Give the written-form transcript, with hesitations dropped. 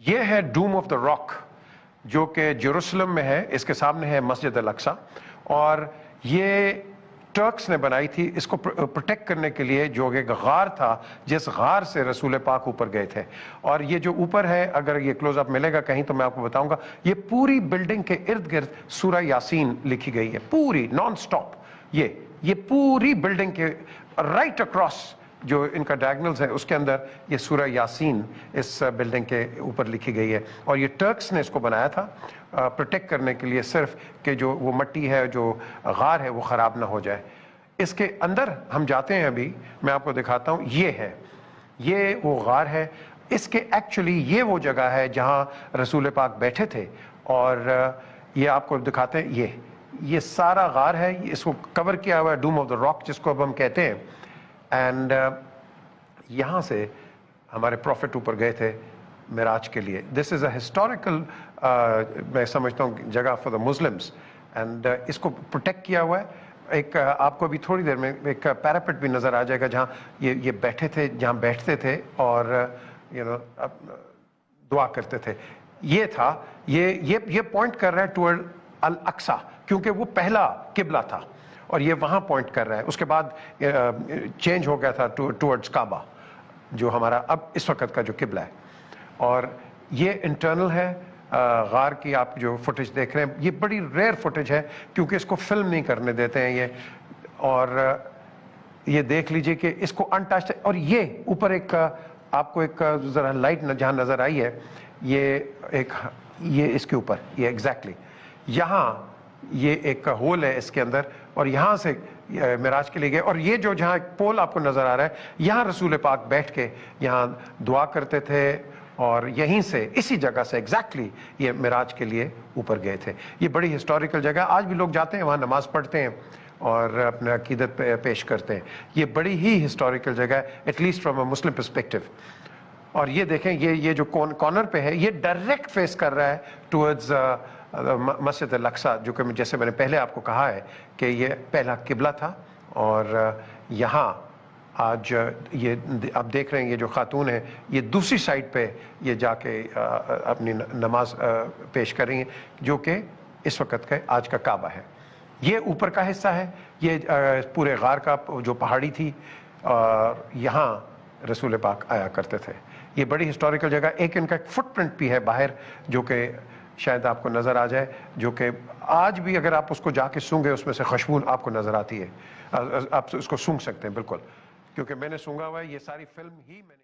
یہ ہے ڈوم of the rock جو کہ جیروسلم میں ہے. اس کے سامنے ہے مسجد الاقصی, اور یہ ٹرکس نے بنائی تھی اس کو پروٹیکٹ کرنے کے لیے, جو ایک غار تھا جس غار سے رسول پاک اوپر گئے تھے. اور یہ جو اوپر ہے, اگر یہ کلوز اپ ملے گا کہیں تو میں آپ کو بتاؤں گا, یہ پوری بلڈنگ کے ارد گرد سورہ یاسین لکھی گئی ہے, پوری نان سٹاپ. یہ پوری بلڈنگ کے رائٹ اکراس جو ان کا ڈائگنلز ہے اس کے اندر یہ سورہ یاسین اس بلڈنگ کے اوپر لکھی گئی ہے. اور یہ ٹرکس نے اس کو بنایا تھا پروٹیکٹ کرنے کے لیے, صرف کہ جو وہ مٹی ہے, جو غار ہے, وہ خراب نہ ہو جائے. اس کے اندر ہم جاتے ہیں, ابھی میں آپ کو دکھاتا ہوں. یہ وہ غار ہے. اس کے ایکچولی یہ وہ جگہ ہے جہاں رسول پاک بیٹھے تھے, اور یہ آپ کو دکھاتے ہیں. یہ سارا غار ہے, اس کو کور کیا ہوا ہے, ڈوم آف دا راک جس کو اب ہم کہتے ہیں. اینڈ یہاں سے ہمارے پروفٹ اوپر گئے تھے معراج کے لیے. دس از اے ہسٹوریکل, میں سمجھتا ہوں, جگہ فار دا مسلمس. اینڈ اس کو پروٹیکٹ کیا ہوا ہے. ایک آپ کو ابھی تھوڑی دیر میں ایک پیراپٹ بھی نظر آ جائے گا جہاں یہ بیٹھے تھے, جہاں بیٹھتے تھے اور دعا کرتے تھے. یہ تھا, یہ پوائنٹ کر رہا ہے ٹورڈ الاقصی, کیونکہ وہ پہلا قبلہ تھا اور یہ وہاں پوائنٹ کر رہا ہے. اس کے بعد چینج ہو گیا تھا ٹورڈز کعبہ, جو ہمارا اب اس وقت کا جو قبلہ ہے. اور یہ انٹرنل ہے غار کی. آپ جو فوٹیج دیکھ رہے ہیں یہ بڑی ریئر فوٹیج ہے, کیونکہ اس کو فلم نہیں کرنے دیتے ہیں یہ. اور یہ دیکھ لیجئے کہ اس کو انٹچڈ, اور یہ اوپر ایک آپ کو ایک ذرا لائٹ جہاں نظر آئی ہے, یہ اس کے اوپر, یہ ایگزیکٹلی یہاں یہ ایک ہول ہے اس کے اندر, اور یہاں سے معراج کے لیے گئے. اور یہ جو جہاں ایک پول آپ کو نظر آ رہا ہے, یہاں رسول پاک بیٹھ کے یہاں دعا کرتے تھے, اور یہیں سے اسی جگہ سے ایگزیکٹلی یہ معراج کے لیے اوپر گئے تھے. یہ بڑی ہسٹوریکل جگہ, آج بھی لوگ جاتے ہیں وہاں, نماز پڑھتے ہیں اور اپنا عقیدت پیش کرتے ہیں. یہ بڑی ہی ہسٹوریکل جگہ ہے, at least from a Muslim perspective. اور یہ دیکھیں, یہ جو کارنر پہ ہے, یہ ڈائریکٹ فیس کر رہا ہے ٹورڈز مسجد الاقصی, جو کہ جیسے میں نے پہلے آپ کو کہا ہے کہ یہ پہلا قبلہ تھا. اور یہاں آج یہ آپ دیکھ رہے ہیں, یہ جو خاتون ہے یہ دوسری سائڈ پہ یہ جا کے اپنی نماز پیش کر رہی ہیں, جو کہ اس وقت کا آج کا کعبہ ہے. یہ اوپر کا حصہ ہے, یہ پورے غار کا جو پہاڑی تھی, اور یہاں رسول پاک آیا کرتے تھے. یہ بڑی ہسٹوریکل جگہ. ایک ان کا ایک فٹ پرنٹ بھی ہے باہر, جو کہ شاید آپ کو نظر آ جائے, جو کہ آج بھی اگر آپ اس کو جا کے سونگے اس میں سے خوشبو آپ کو نظر آتی ہے. آپ اس کو سونگ سکتے ہیں بالکل, کیونکہ میں نے سونگا ہوا ہے. یہ ساری فلم ہی میں نے